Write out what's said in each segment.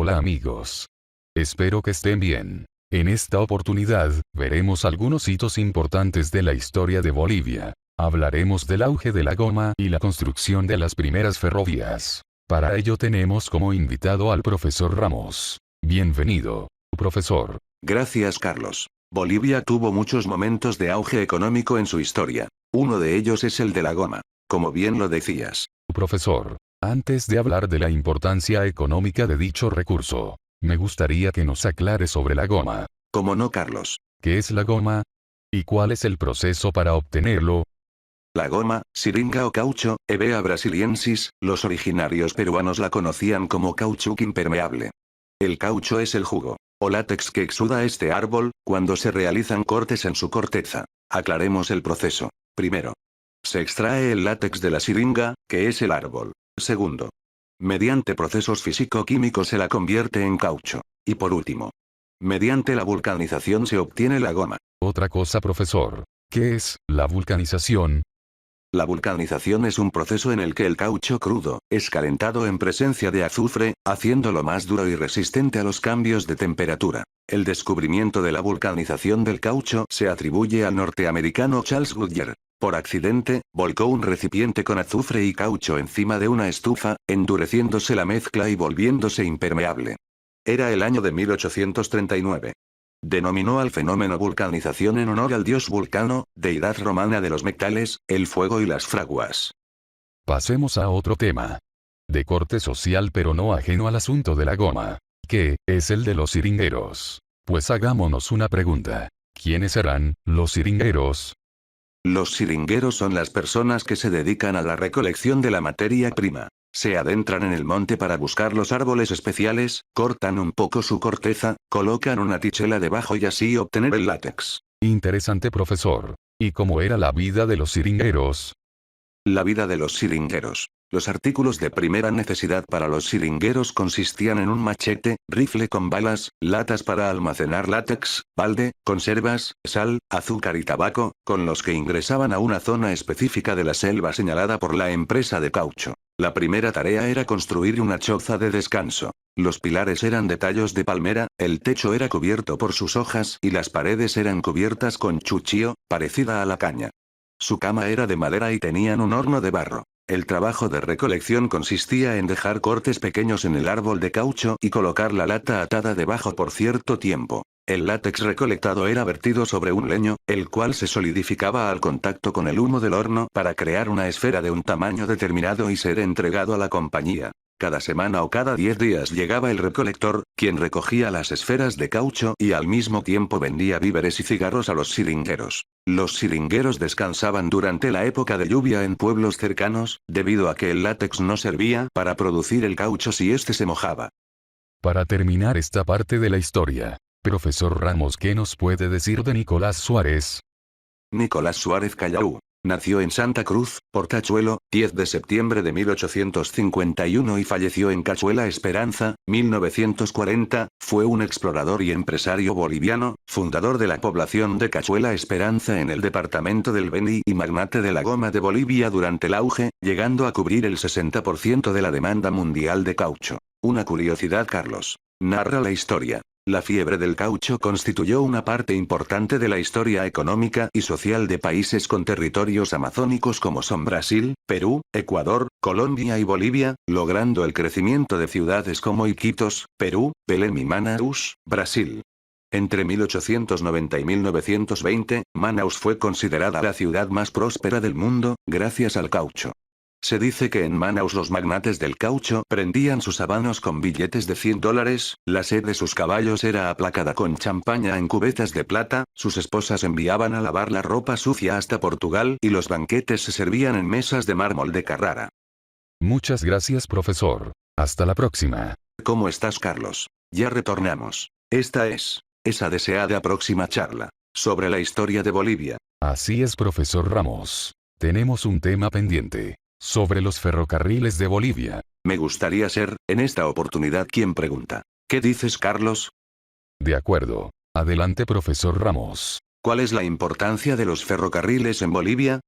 Hola amigos. Espero que estén bien. En esta oportunidad, veremos algunos hitos importantes de la historia de Bolivia. Hablaremos del auge de la goma y la construcción de las primeras ferrovías. Para ello tenemos como invitado al profesor Ramos. Bienvenido, profesor. Gracias Carlos. Bolivia tuvo muchos momentos de auge económico en su historia. Uno de ellos es el de la goma. Como bien lo decías. Profesor, antes de hablar de la importancia económica de dicho recurso, me gustaría que nos aclare sobre la goma. ¿Cómo no, Carlos? ¿Qué es la goma? ¿Y cuál es el proceso para obtenerlo? La goma, siringa o caucho, Hevea brasiliensis, los originarios peruanos la conocían como caucho impermeable. El caucho es el jugo, o látex que exuda este árbol, cuando se realizan cortes en su corteza. Aclaremos el proceso. Primero, se extrae el látex de la siringa, que es el árbol. Segundo, mediante procesos físico-químicos se la convierte en caucho. Y por último, mediante la vulcanización se obtiene la goma. Otra cosa, profesor. ¿Qué es la vulcanización? La vulcanización es un proceso en el que el caucho crudo es calentado en presencia de azufre, haciéndolo más duro y resistente a los cambios de temperatura. El descubrimiento de la vulcanización del caucho se atribuye al norteamericano Charles Goodyear. Por accidente, volcó un recipiente con azufre y caucho encima de una estufa, endureciéndose la mezcla y volviéndose impermeable. Era el año de 1839. Denominó al fenómeno vulcanización en honor al dios Vulcano, deidad romana de los metales, el fuego y las fraguas. Pasemos a otro tema. De corte social pero no ajeno al asunto de la goma. ¿Qué es el de los siringueros? Pues hagámonos una pregunta. ¿Quiénes serán los siringueros? Los siringueros son las personas que se dedican a la recolección de la materia prima. Se adentran en el monte para buscar los árboles especiales, cortan un poco su corteza, colocan una tichela debajo y así obtener el látex. Interesante, profesor. ¿Y cómo era la vida de los siringueros? La vida de los siringueros. Los artículos de primera necesidad para los siringueros consistían en un machete, rifle con balas, latas para almacenar látex, balde, conservas, sal, azúcar y tabaco, con los que ingresaban a una zona específica de la selva señalada por la empresa de caucho. La primera tarea era construir una choza de descanso. Los pilares eran de tallos de palmera, el techo era cubierto por sus hojas y las paredes eran cubiertas con chuchío, parecida a la caña. Su cama era de madera y tenían un horno de barro. El trabajo de recolección consistía en dejar cortes pequeños en el árbol de caucho y colocar la lata atada debajo por cierto tiempo. El látex recolectado era vertido sobre un leño, el cual se solidificaba al contacto con el humo del horno para crear una esfera de un tamaño determinado y ser entregado a la compañía. Cada semana o cada 10 días llegaba el recolector, quien recogía las esferas de caucho y al mismo tiempo vendía víveres y cigarros a los siringueros. Los siringueros descansaban durante la época de lluvia en pueblos cercanos, debido a que el látex no servía para producir el caucho si éste se mojaba. Para terminar esta parte de la historia, profesor Ramos, ¿qué nos puede decir de Nicolás Suárez? Nicolás Suárez Callao. Nació en Santa Cruz, Portachuelo, 10 de septiembre de 1851 y falleció en Cachuela Esperanza, 1940, fue un explorador y empresario boliviano, fundador de la población de Cachuela Esperanza en el departamento del Beni y magnate de la goma de Bolivia durante el auge, llegando a cubrir el 60% de la demanda mundial de caucho. Una curiosidad, Carlos. Narra la historia. La fiebre del caucho constituyó una parte importante de la historia económica y social de países con territorios amazónicos como son Brasil, Perú, Ecuador, Colombia y Bolivia, logrando el crecimiento de ciudades como Iquitos, Perú, Belém y Manaus, Brasil. Entre 1890 y 1920, Manaus fue considerada la ciudad más próspera del mundo, gracias al caucho. Se dice que en Manaus los magnates del caucho prendían sus habanos con billetes de $100, la sed de sus caballos era aplacada con champaña en cubetas de plata, sus esposas enviaban a lavar la ropa sucia hasta Portugal y los banquetes se servían en mesas de mármol de Carrara. Muchas gracias, profesor. Hasta la próxima. ¿Cómo estás, Carlos? Ya retornamos. Esta es esa deseada próxima charla sobre la historia de Bolivia. Así es, profesor Ramos. Tenemos un tema pendiente. Sobre los ferrocarriles de Bolivia. Me gustaría ser, en esta oportunidad, quien pregunta. ¿Qué dices, Carlos? De acuerdo. Adelante, profesor Ramos. ¿Cuál es la importancia de los ferrocarriles en Bolivia?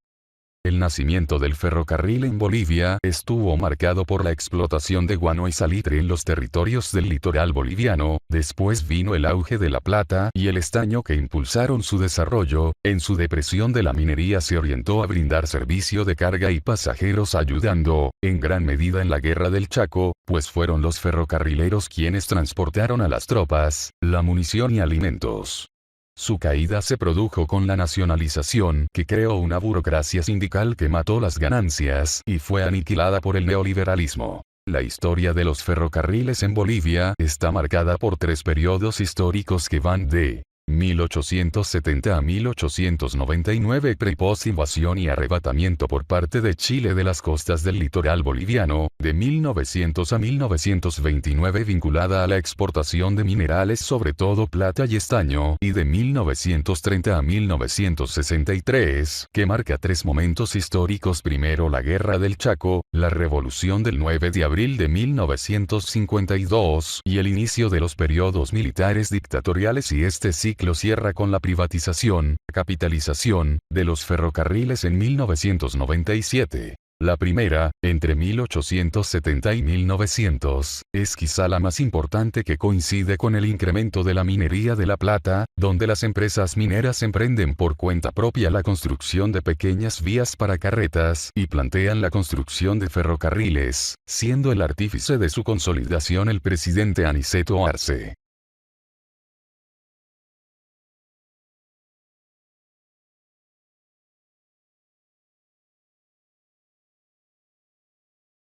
El nacimiento del ferrocarril en Bolivia estuvo marcado por la explotación de guano y salitre en los territorios del litoral boliviano, después vino el auge de la plata y el estaño que impulsaron su desarrollo. En su depresión de la minería se orientó a brindar servicio de carga y pasajeros ayudando, en gran medida en la Guerra del Chaco, pues fueron los ferrocarrileros quienes transportaron a las tropas, la munición y alimentos. Su caída se produjo con la nacionalización, que creó una burocracia sindical que mató las ganancias y fue aniquilada por el neoliberalismo. La historia de los ferrocarriles en Bolivia está marcada por 3 periodos históricos que van de 1870 a 1899 pre-post-invasión y arrebatamiento por parte de Chile de las costas del litoral boliviano, de 1900 a 1929 vinculada a la exportación de minerales sobre todo plata y estaño, y de 1930 a 1963, que marca 3 momentos históricos: primero la Guerra del Chaco, la Revolución del 9 de abril de 1952 y el inicio de los periodos militares dictatoriales, y este ciclo cierra con la privatización, capitalización, de los ferrocarriles en 1997. La primera, entre 1870 y 1900, es quizá la más importante, que coincide con el incremento de la minería de la plata, donde las empresas mineras emprenden por cuenta propia la construcción de pequeñas vías para carretas y plantean la construcción de ferrocarriles, siendo el artífice de su consolidación el presidente Aniceto Arce.